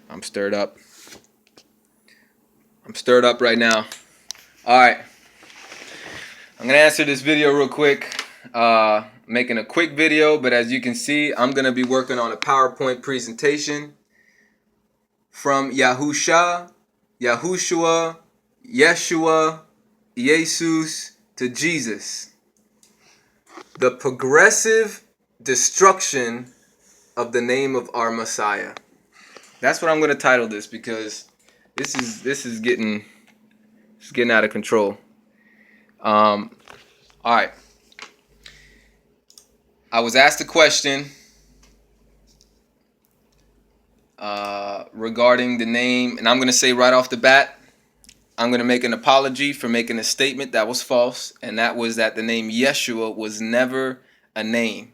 I'm stirred up. I'm stirred up right now. All right. I'm going to answer this video real quick. Making a quick video, but as you can see, I'm going to be working on a PowerPoint presentation from Yahusha, Yahushua, Yeshua, Iesou to Jesus. The progressive destruction of the name of our Messiah. That's what I'm going to title this, because this is getting out of control. All right. I was asked a question regarding the name, and I'm going to say right off the bat, I'm going to make an apology for making a statement that was false, and that was that the name Yeshua was never a name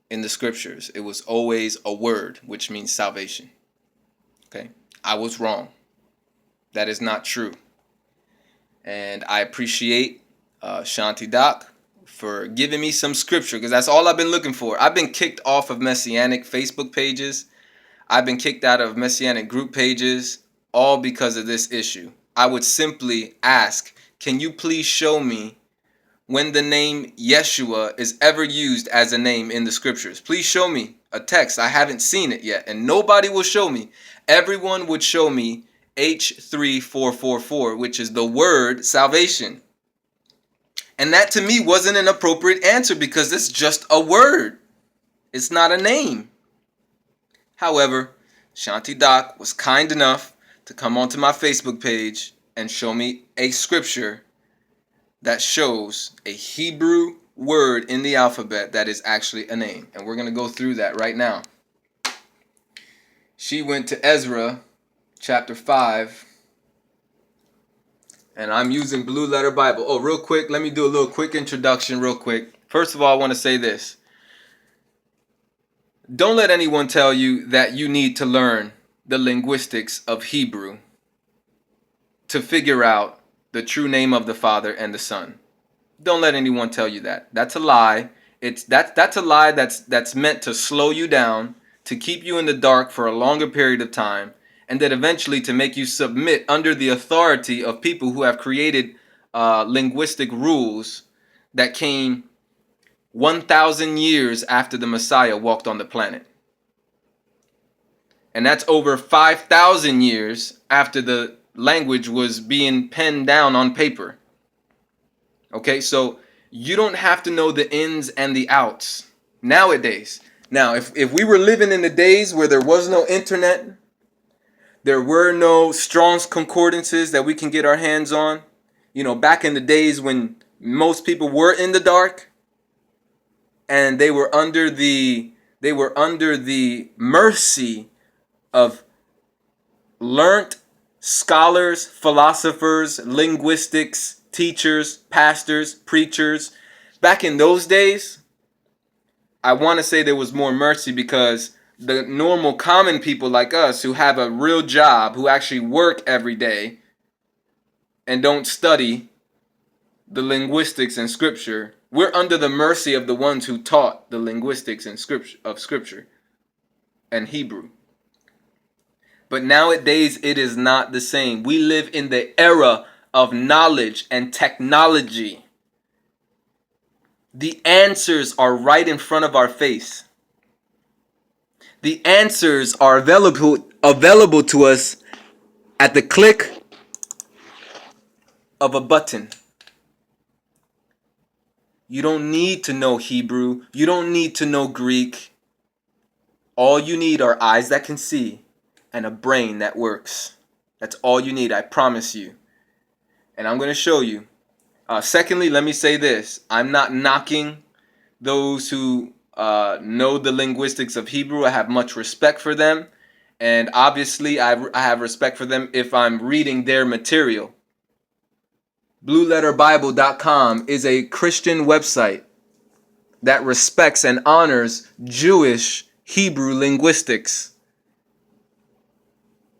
in the scriptures. It was always a word, which means salvation. Okay? I was wrong. That is not true. And I appreciate Shanti Doc for giving me some scripture, because that's all I've been looking for. I've been kicked off of Messianic Facebook pages. I've been kicked out of Messianic group pages, all because of this issue. I would simply ask, can you please show me when the name Yeshua is ever used as a name in the scriptures? Please show me a text. I haven't seen it yet, and nobody will show me. Everyone would show me H3444, which is the word salvation. And that to me wasn't an appropriate answer, because it's just a word. It's not a name. However, Shanti Doc was kind enough to come onto my Facebook page and show me a scripture that shows a Hebrew word in the alphabet that is actually a name. And we're going to go through that right now. She went to Ezra chapter 5. And I'm using Blue Letter Bible. Oh, real quick, let me do a little quick introduction real quick. First of all, I want to say this. Don't let anyone tell you that you need to learn the linguistics of Hebrew to figure out the true name of the Father and the Son. Don't let anyone tell you that. That's a lie. That's a lie that's meant to slow you down, to keep you in the dark for a longer period of time, and then eventually to make you submit under the authority of people who have created linguistic rules that came 1,000 years after the Messiah walked on the planet. And that's over 5,000 years after the language was being penned down on paper. Okay, so you don't have to know the ins and the outs nowadays. Now, if we were living in the days where there was no internet, there were no Strong's Concordances that we can get our hands on, you know, back in the days when most people were in the dark and they were under the mercy of learnt scholars, philosophers, linguistics, teachers, pastors, preachers. Back in those days, I want to say there was more mercy, because the normal common people like us who have a real job, who actually work every day and don't study the linguistics in scripture, we're under the mercy of the ones who taught the linguistics in scripture and Hebrew. But nowadays it is not the same. We live in the era of knowledge and technology. The answers are right in front of our face. The answers are available to us at the click of a button. You don't need to know Hebrew. You don't need to know Greek. All you need are eyes that can see and a brain that works. That's all you need, I promise you. And I'm going to show you. Secondly, let me say this. I'm not knocking those who know the linguistics of Hebrew. I have much respect for them. And obviously, I have respect for them if I'm reading their material. BlueLetterBible.com is a Christian website that respects and honors Jewish Hebrew linguistics.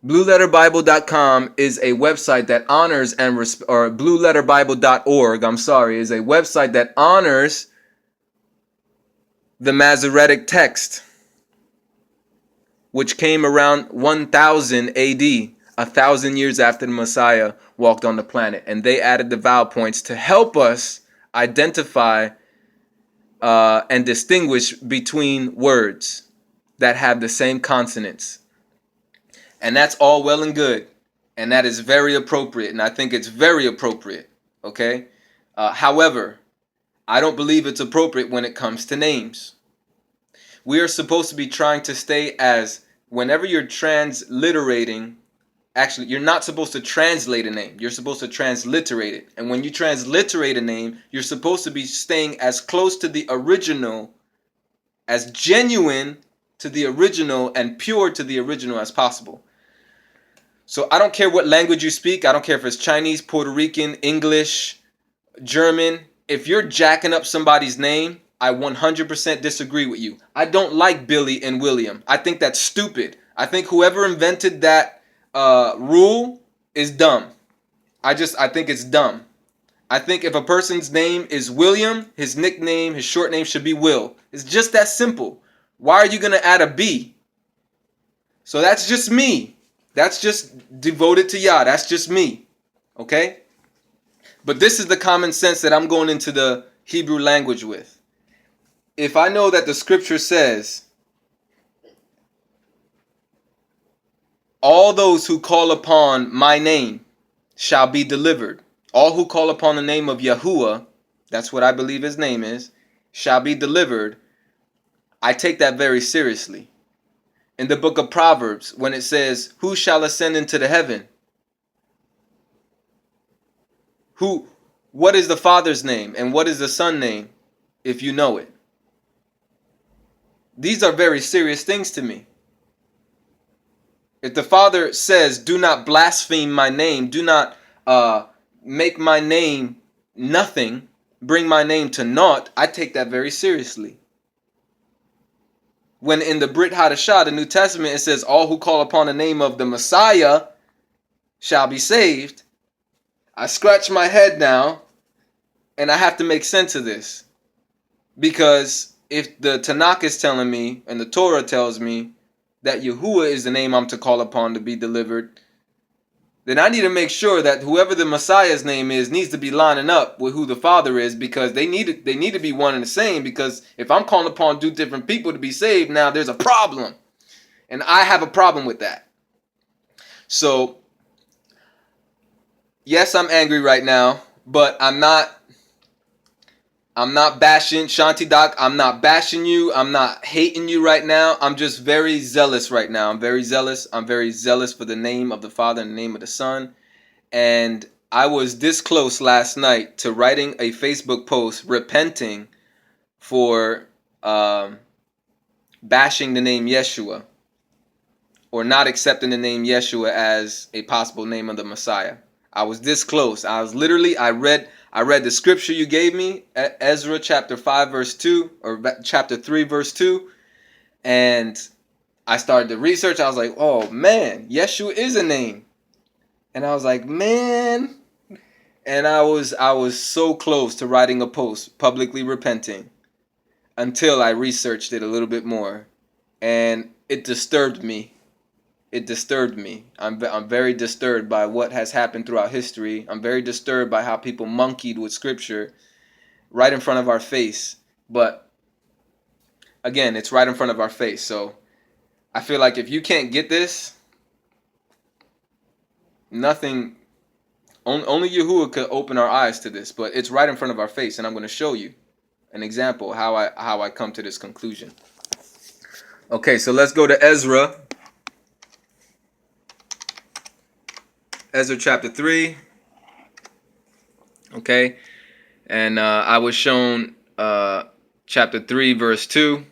BlueLetterBible.com is a website that honors or BlueLetterBible.org, is a website that honors the Masoretic text. which came around 1000 AD, 1,000 years after the Messiah walked on the planet. And they added the vowel points to help us identify and distinguish between words that have the same consonants. And that's all well and good. And that is very appropriate. And I think it's very appropriate. Okay? However, I don't believe it's appropriate when it comes to names. We are supposed to be trying to stay as, whenever you're transliterating, actually, you're not supposed to translate a name. You're supposed to transliterate it. And when you transliterate a name, you're supposed to be staying as close to the original, as genuine to the original and pure to the original as possible. So I don't care what language you speak. I don't care if it's Chinese, Puerto Rican, English, German. If you're jacking up somebody's name, I 100% disagree with you. I don't like Billy and William. I think that's stupid. I think whoever invented that rule is dumb. I think it's dumb. I think if a person's name is William, his nickname, his short name should be Will. It's just that simple. Why are you going to add a B? So that's just me. That's just devoted to Yah. That's just me. Okay? But this is the common sense that I'm going into the Hebrew language with. If I know that the scripture says, all those who call upon my name shall be delivered. All who call upon the name of Yahuwah, that's what I believe his name is, shall be delivered. I take that very seriously. In the book of Proverbs, when it says, who shall ascend into the heaven? What is the Father's name and what is the Son's name, if you know it? These are very serious things to me. If the Father says, do not blaspheme my name, do not make my name nothing, bring my name to naught, I take that very seriously. When in the Brit Hadashah, the New Testament, it says, all who call upon the name of the Messiah shall be saved, I scratch my head now, and I have to make sense of this. Because if the Tanakh is telling me, and the Torah tells me, that Yahuwah is the name I'm to call upon to be delivered, then I need to make sure that whoever the Messiah's name is needs to be lining up with who the Father is, because they need to be one and the same. Because if I'm calling upon two different people to be saved, now there's a problem. And I have a problem with that. So, yes, I'm angry right now, but I'm not bashing Shanti Doc. I'm not bashing you. I'm not hating you right now. I'm just very zealous right now. I'm very zealous. I'm very zealous for the name of the Father and the name of the Son. And I was this close last night to writing a Facebook post repenting for bashing the name Yeshua, or not accepting the name Yeshua as a possible name of the Messiah. I was this close. I read the scripture you gave me, Ezra chapter 5 verse 2, or chapter 3 verse 2, and I started to research. I was like, oh man, Yeshua is a name. And I was like, man, and I was so close to writing a post publicly repenting until I researched it a little bit more, and it disturbed me. It disturbed me. I'm very disturbed by what has happened throughout history. I'm very disturbed by how people monkeyed with scripture right in front of our face. But again, it's right in front of our face. So I feel like if you can't get this, nothing, only Yahuwah could open our eyes to this. But it's right in front of our face, and I'm going to show you an example how I come to this conclusion. Okay, so let's go to Ezra. Ezra chapter 3, okay, and I was shown chapter 3 verse 2.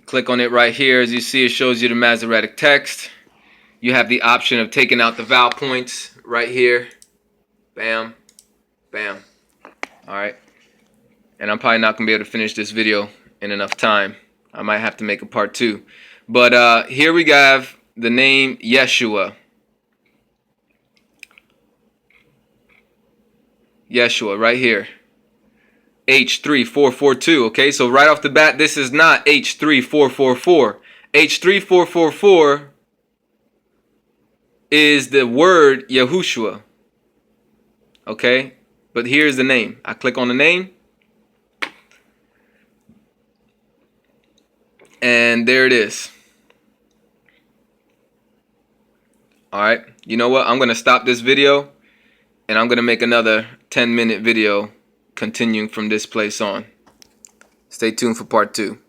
Click on it right here. As you see, it shows you the Masoretic text. You have the option of taking out the vowel points right here. Bam, bam. All right, and I'm probably not going to be able to finish this video in enough time. I might have to make a part 2. But here we have the name Yeshua. Yeshua right here, H3442. Okay, so right off the bat, this is not H3444. H3444 is the word Yahushua. Okay? But here's the name. I click on the name. And there it is. Alright. You know what? I'm going to stop this video. And I'm going to make another 10-minute video continuing from this place on. Stay tuned for part 2.